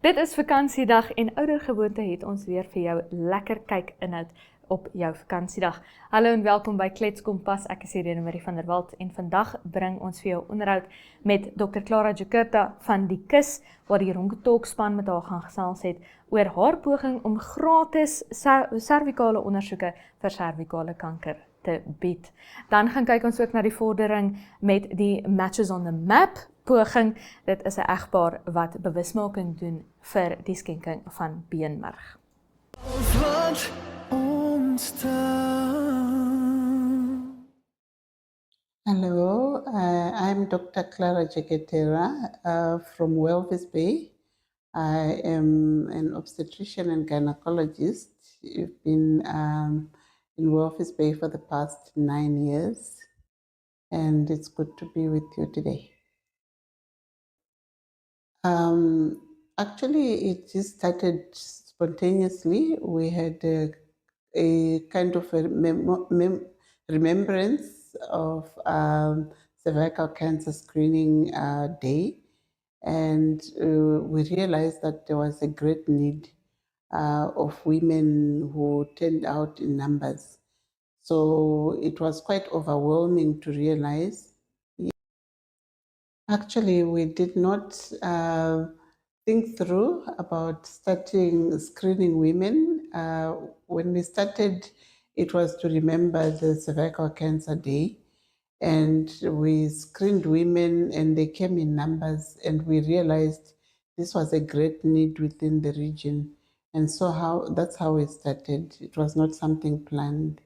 Dit is vakansiedag en oudergewoonte het ons weer vir jou lekker kyk inhoud op jou vakansiedag. Hallo en welkom by Kletskompas. Ek is Irene Marie van der Walt en vandag bring ons vir jou onderhoud met Dr. Clara Jekerta van die KUS, waar die Ronke-talkspan met haar gaan gesels het oor haar poging om gratis servikale ondersoeke vir servikale kanker te bied. Dan gaan kyk ons ook na die vordering met die Matches on the Map poging. Dit is 'n egpaar wat bewusmaking doen vir die skenking van beenmerg. Hello, I'm Dr. Clara Jekerta from Walvisbaai. I am an obstetrician and gynecologist. I've been in Walvisbaai for the past 9 years, and it's good to be with you today. Actually, it just started spontaneously. We had a kind of a remembrance of cervical cancer screening day, and we realized that there was a great need of women who turned out in numbers. So it was quite overwhelming to realize. Actually, we did not think through about starting screening women. When we started, it was to remember the Cervical Cancer Day, and we screened women and they came in numbers, and we realized this was a great need within the region. And so that's how it started. It was not something planned.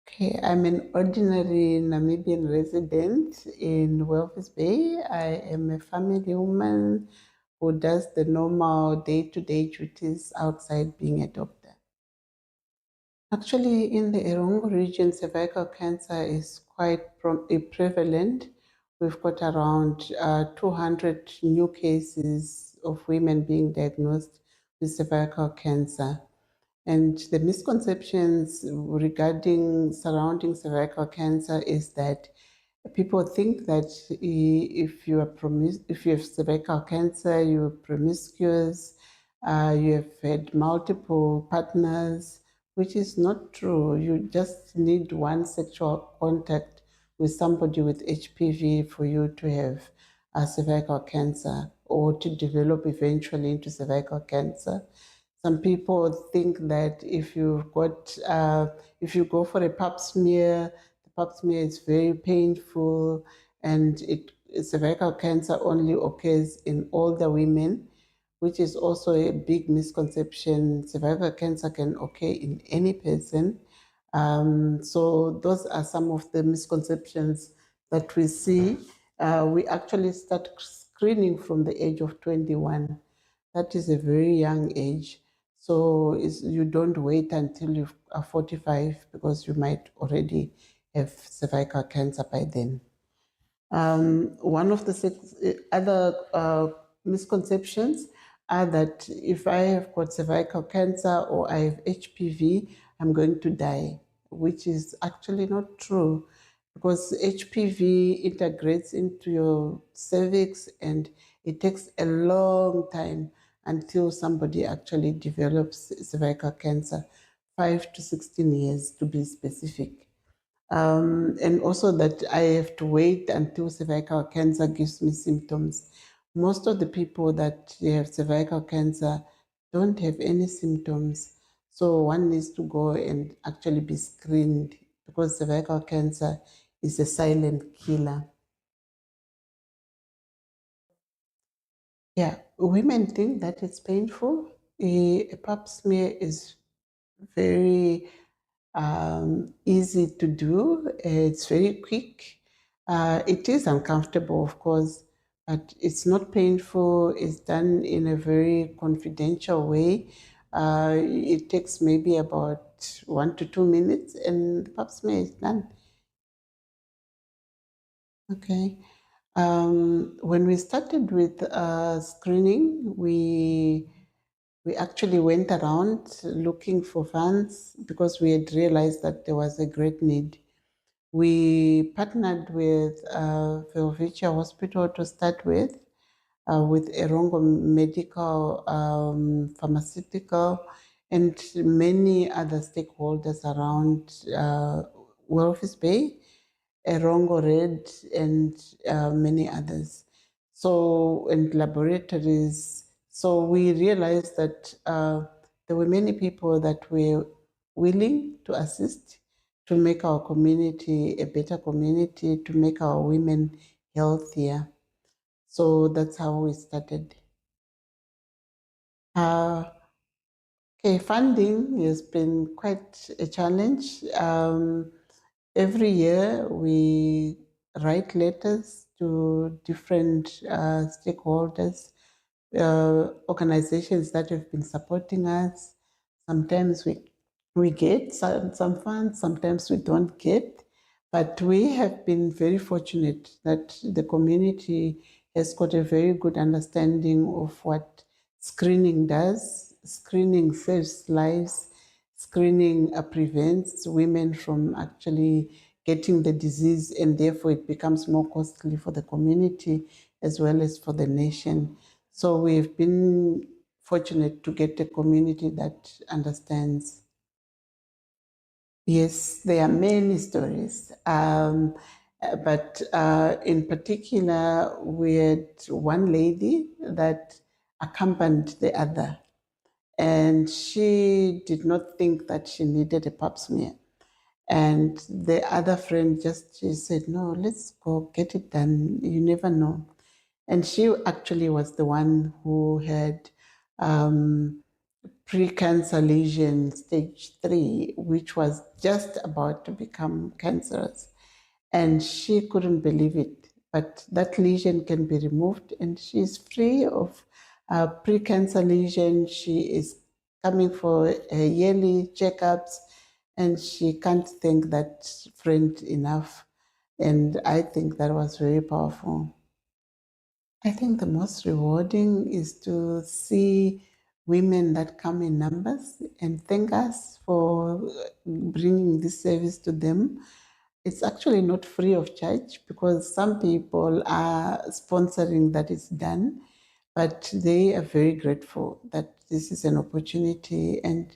Okay, I'm an ordinary Namibian resident in Walvisbaai. I am a family woman who does the normal day-to-day duties outside being a doctor. Actually, in the Erongo region, cervical cancer is quite prevalent. We've got around 200 new cases of women being diagnosed with cervical cancer. And the misconceptions surrounding cervical cancer is that people think that if you have cervical cancer, you're promiscuous, you have had multiple partners, which is not true. You just need one sexual contact with somebody with HPV for you to have cervical cancer or to develop eventually into cervical cancer. Some people think that if you go for a pap smear, the pap smear is very painful, and cervical cancer only occurs in older women, which is also a big misconception. Cervical cancer can occur in any person. So those are some of the misconceptions that we see. We actually start screening from the age of 21. That is a very young age. So you don't wait until you are 45 because you might already have cervical cancer by then. One of the other misconceptions are that if I have got cervical cancer or I have HPV, I'm going to die, which is actually not true, because HPV integrates into your cervix and it takes a long time until somebody actually develops cervical cancer, 5 to 16 years to be specific. And also that I have to wait until cervical cancer gives me symptoms. Most of the people that have cervical cancer don't have any symptoms. So one needs to go and actually be screened, because cervical cancer is a silent killer. Yeah, women think that it's painful. A pap smear is very easy to do. It's very quick. It is uncomfortable, of course, but it's not painful. It's done in a very confidential way. It takes maybe about 1 to 2 minutes, and the pap smear is done. Okay. When we started with screening, we actually went around looking for funds because we had realized that there was a great need. We partnered with Velvicia Hospital to start with. with Erongo Medical, Pharmaceutical, and many other stakeholders around Walvisbaai, Erongo Red, and many others. So, and laboratories. So we realized that there were many people that were willing to assist to make our community a better community, to make our women healthier. So that's how we started. Okay, funding has been quite a challenge. Every year we write letters to different stakeholders, organizations that have been supporting us. Sometimes we get some funds, sometimes we don't get. But we have been very fortunate that the community has got a very good understanding of what screening does. Screening saves lives. Screening prevents women from actually getting the disease, and therefore it becomes more costly for the community as well as for the nation. So we've been fortunate to get a community that understands. Yes, there are many stories. But in particular, we had one lady that accompanied the other, and she did not think that she needed a pap smear. And the other friend she said, no, let's go get it done. You never know. And she actually was the one who had pre-cancer lesion stage 3, which was just about to become cancerous. And she couldn't believe it. But that lesion can be removed, and she's free of pre-cancer lesion. She is coming for yearly checkups, and she can't thank that friend enough. And I think that was very powerful. I think the most rewarding is to see women that come in numbers and thank us for bringing this service to them. It's actually not free of charge because some people are sponsoring that it's done, but they are very grateful that this is an opportunity. And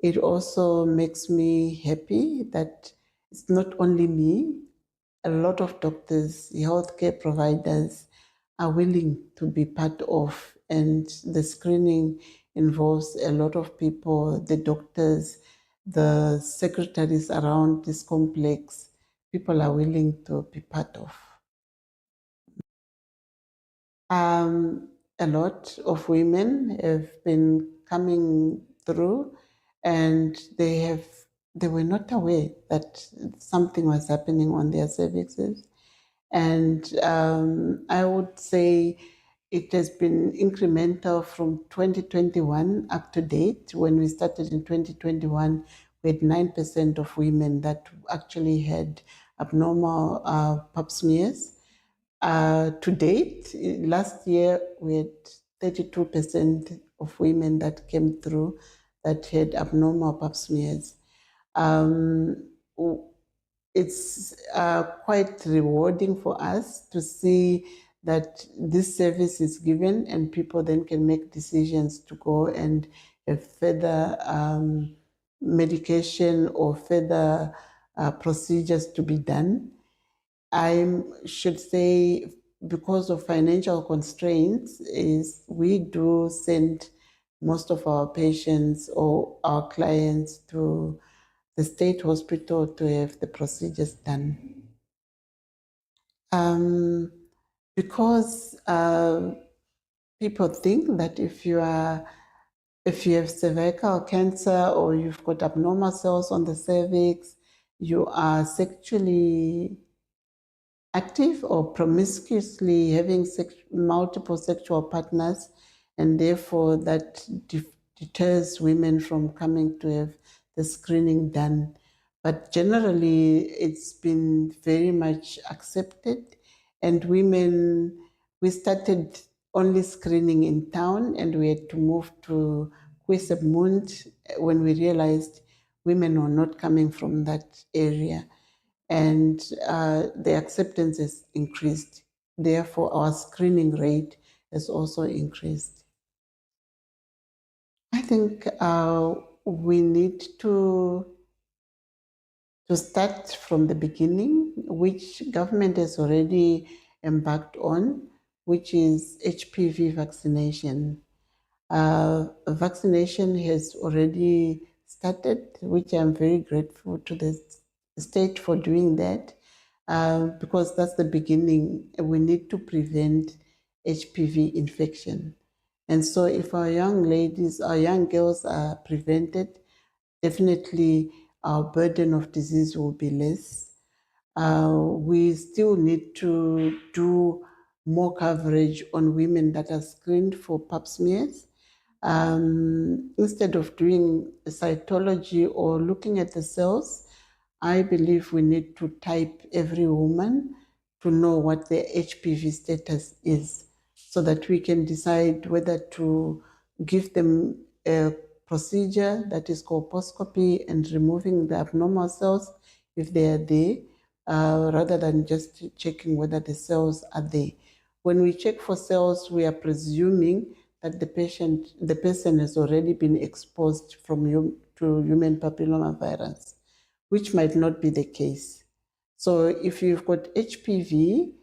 it also makes me happy that it's not only me, a lot of doctors, healthcare providers are willing to be part of, and the screening involves a lot of people, the doctors, the secretaries around this complex. People are willing to be part of. A lot of women have been coming through, and they were not aware that something was happening on their cervixes. And I would say it has been incremental from 2021 up to date. When we started in 2021, we had 9% of women that actually had abnormal pap smears. To date, last year, we had 32% of women that came through that had abnormal pap smears. It's quite rewarding for us to see that this service is given and people then can make decisions to go and have further medication or further procedures to be done. I should say, because of financial constraints, is we do send most of our patients or our clients to the state hospital to have the procedures done. Because people think that if you have cervical cancer or you've got abnormal cells on the cervix, you are sexually active or promiscuously having multiple sexual partners, and therefore that deters women from coming to have the screening done. But generally, it's been very much accepted, and we started only screening in town, and we had to move to Kwisebmund when we realized women were not coming from that area, and the acceptance has increased. Therefore, our screening rate has also increased. I think we need to start from the beginning, which government has already embarked on, which is HPV vaccination. Vaccination has already started, which I'm very grateful to the state for doing that, because that's the beginning. We need to prevent HPV infection. And so if our young ladies, our young girls are prevented, definitely our burden of disease will be less. We still need to do more coverage on women that are screened for pap smears. Instead of doing cytology or looking at the cells, I believe we need to type every woman to know what their HPV status is so that we can decide whether to give them a procedure that is colposcopy and removing the abnormal cells if they are there, rather than just checking whether the cells are there. When we check for cells, we are presuming that the person has already been exposed to human papillomavirus, which might not be the case. So if you've got HPV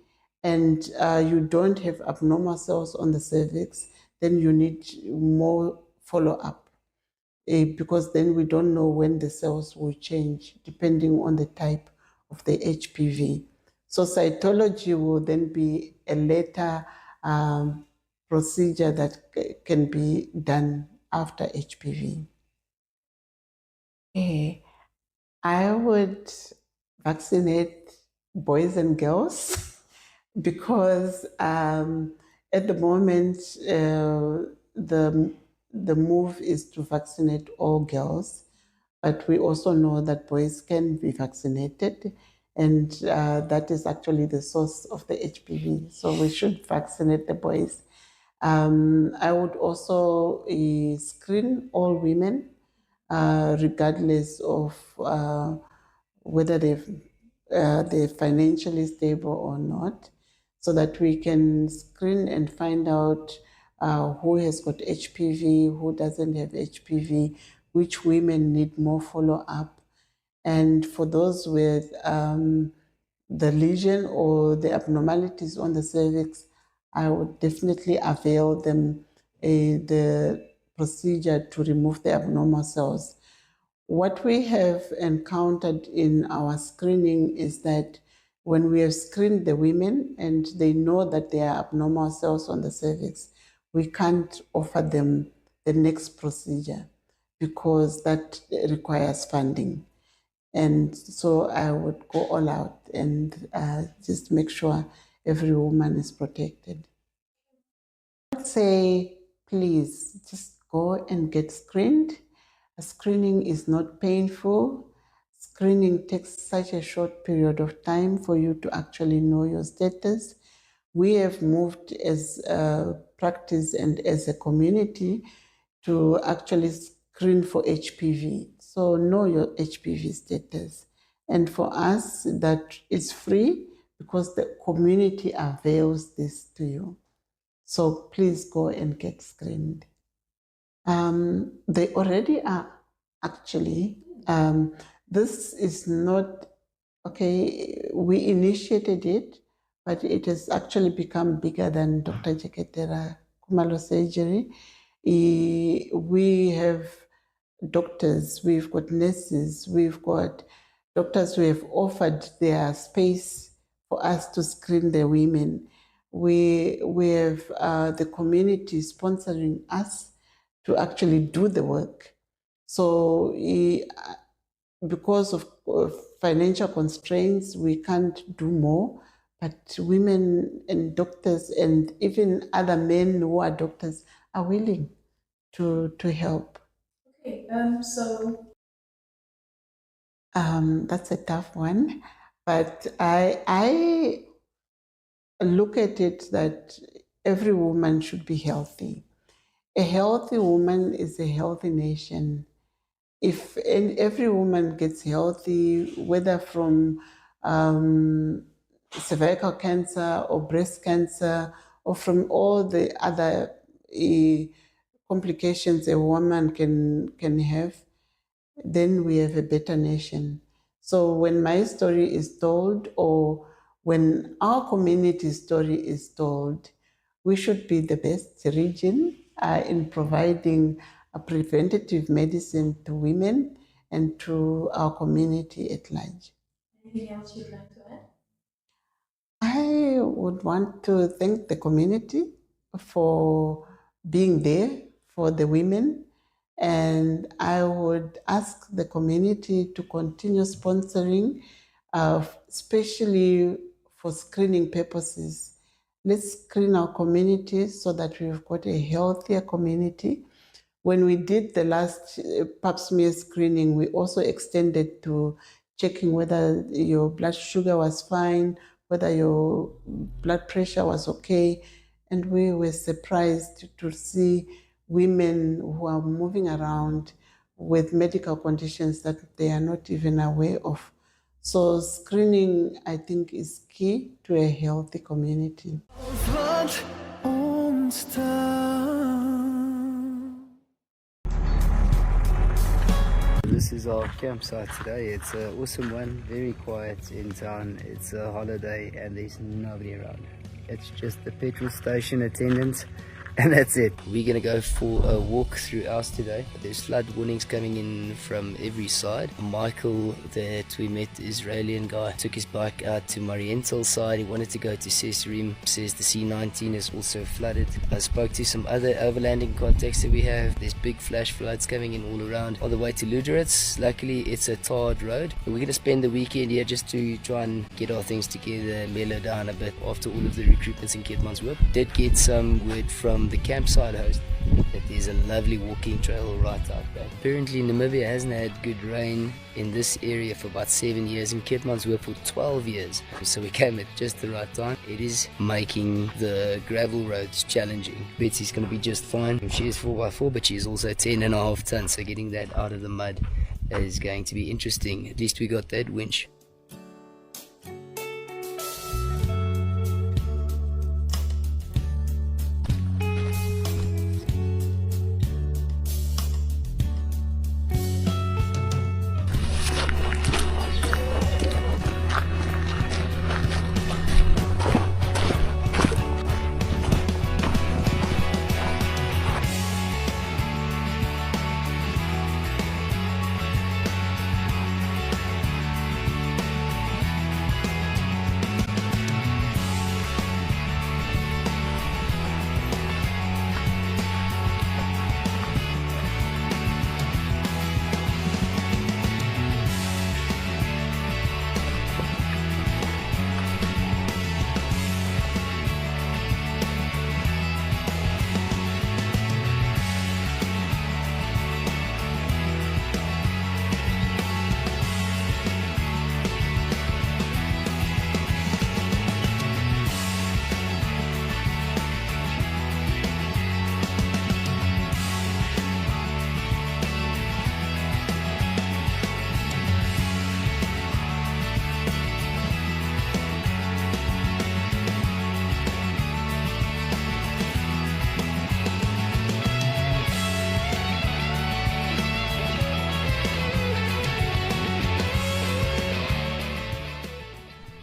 and you don't have abnormal cells on the cervix, then you need more follow-up, because then we don't know when the cells will change depending on the type of the HPV. So cytology will then be a later procedure that can be done after HPV. I would vaccinate boys and girls because at the moment the move is to vaccinate all girls, but we also know that boys can be vaccinated, and that is actually the source of the HPV. So we should vaccinate the boys. I would also screen all women, regardless of whether they're financially stable or not, so that we can screen and find out who has got HPV, who doesn't have HPV, which women need more follow-up. And for those with the lesion or the abnormalities on the cervix, I would definitely avail them the procedure to remove the abnormal cells. What we have encountered in our screening is that when we have screened the women and they know that there are abnormal cells on the cervix, we can't offer them the next procedure because that requires funding. And so I would go all out and just make sure every woman is protected. I would say, please just go and get screened. Screening is not painful. Screening takes such a short period of time for you to actually know your status. We have moved as a practice and as a community to actually screen for HPV. So know your HPV status. And for us, that is free because the community avails this to you. So please go and get screened. They already are, actually. This is not, okay, we initiated it, but it has actually become bigger than Dr. Jekerta Kumalo surgery. We have doctors, we've got nurses, we've got doctors who have offered their space for us to screen the women. We have the community sponsoring us to actually do the work. So because of financial constraints, we can't do more, but women and doctors and even other men who are doctors are willing to help. Okay, so that's a tough one, but I look at it that every woman should be healthy. A healthy woman is a healthy nation. If every woman gets healthy, whether from cervical cancer or breast cancer or from all the other complications a woman can have, then we have a better nation. So when my story is told, or when our community story is told, we should be the best region in providing a preventative medicine to women and to our community at large. Anything else you'd like to add? I would want to thank the community for being there for the women, and I would ask the community to continue sponsoring, especially for screening purposes. Let's screen our community so that we've got a healthier community. When we did the last pap smear screening, we also extended to checking whether your blood sugar was fine, whether your blood pressure was okay. And we were surprised to see women who are moving around with medical conditions that they are not even aware of. So screening, I think, is key to a healthy community. This is our campsite today. It's an awesome one, very quiet in town. It's a holiday and there's nobody around. It's just the petrol station attendants and that's it. We're gonna go for a walk through ours today. There's flood warnings coming in from every side. Michael that we met, the Israeli guy, took his bike out to Mariental side. He wanted to go to Seserim. Says the C19 is also flooded. I spoke to some other overlanding contacts that we have. There's big flash floods coming in all around. On the way to Luderitz, luckily it's a tarred road. We're gonna spend the weekend here just to try and get our things together, mellow down a bit after all of the recruitments in Keetmanshoop. Did get some word from the campsite host that there's a lovely walking trail right out back. Apparently Namibia hasn't had good rain in this area for about 7 years, in Keetmanshoop for 12 years. So we came at just the right time. It is making the gravel roads challenging. Betsy's going to be just fine. She is 4x4, but she's also 10.5 tons, so getting that out of the mud is going to be interesting. At least we got that winch.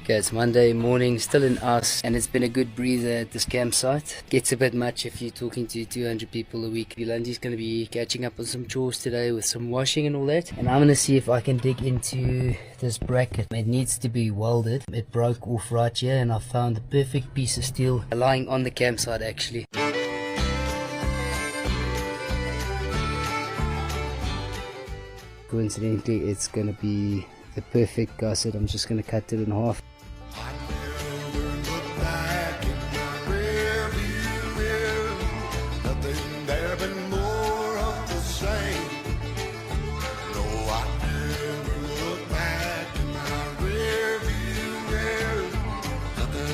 Okay, it's Monday morning, still in us, and it's been a good breather at this campsite. Gets a bit much if you're talking to 200 people a week. Yolandi's going to be catching up on some chores today with some washing and all that. And I'm going to see if I can dig into this bracket. It needs to be welded. It broke off right here and I found the perfect piece of steel lying on the campsite actually. Coincidentally, it's going to be the perfect gusset. I'm just going to cut it in half.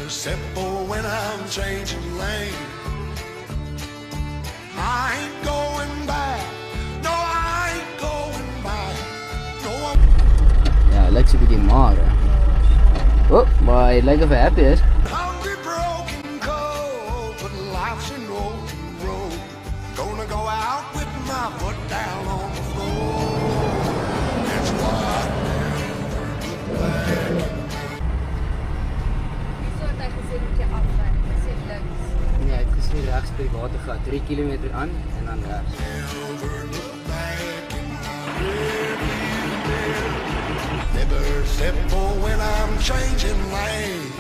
Simple when I'm changing lane. I ain't going back. No, I ain't going back. No, Ja, lekker begin maar. Oh, maar het lijkt of hij happy is. hungry, broken, cold, by die watergat, 3 km aan en dan regs. Never simple when I'm changing lanes.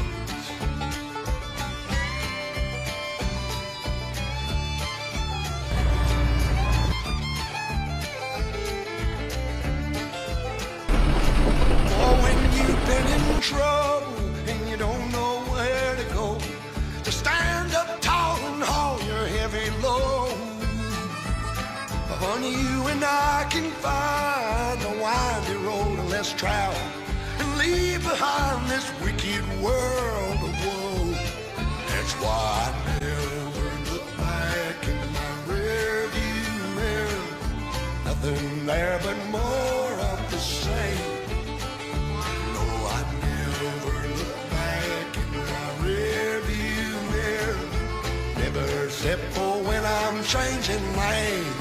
Oh, when you've been in trouble and you don't know where to go, to stand up tall and haul your heavy load. Honey, you and I can find a windy road less traveled and leave behind this wicked world of woe. That's why I never look back in my rearview mirror. Nothing there but more of the same. No, I never look back in my rearview mirror. Never simple when I'm changing lanes.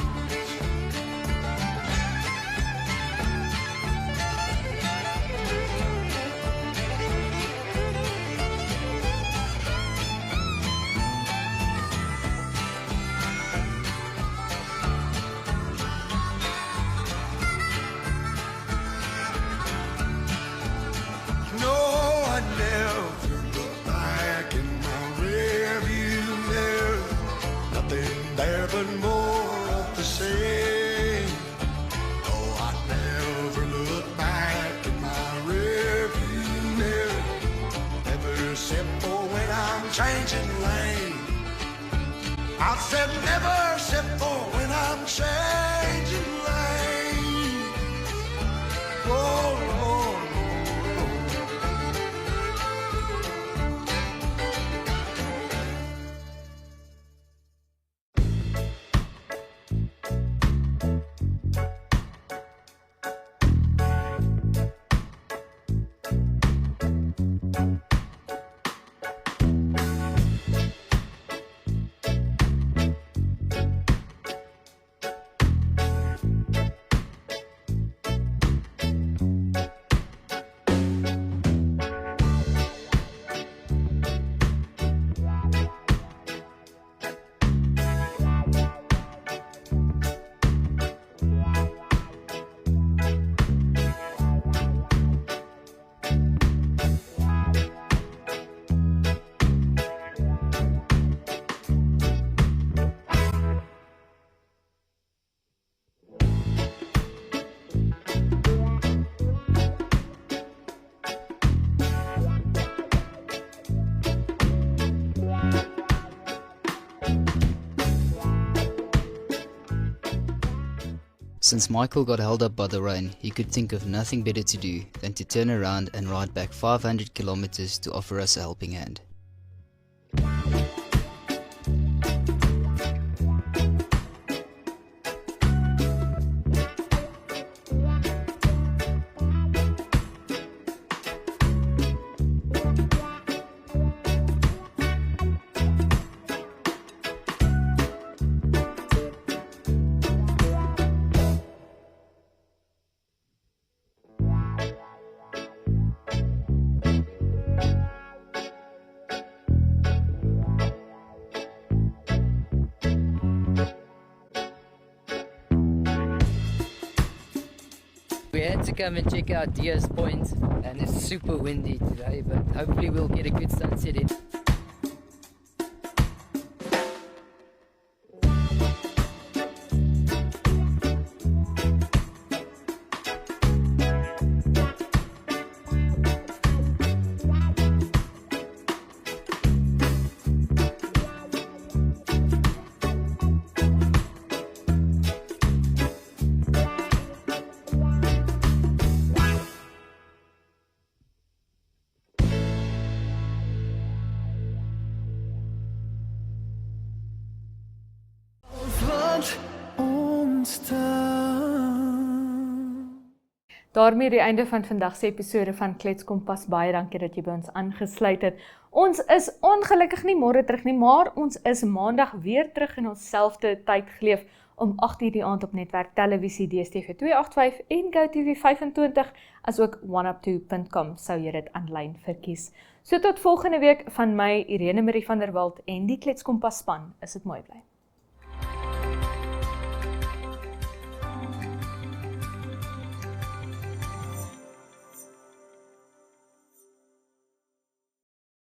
But more of the same. No, I never look back in my rearview mirror. Never simple when I'm changing lane. I said never simple when I'm changing lane. Oh, Lord. Since Michael got held up by the rain, he could think of nothing better to do than to turn around and ride back 500 kilometers to offer us a helping hand. We had to come and check out Diaz Point, and it's super windy today, but hopefully we'll get a good sunset in. Daarmee die einde van vandag se episode van Kletskompas. Baie dankie dat jy by ons aangesluit het. Ons is ongelukkig nie môre terug nie, maar ons is maandag weer terug in ons selfde tydgleef om 8:00 die aand op Netwerk Televisie DStv 285 en GoTV 25, asook oneup2.com sou jy dit aanlyn verkies. So tot volgende week van my, Irene Marie van der Walt en die Kletskompas span, is dit mooi bly.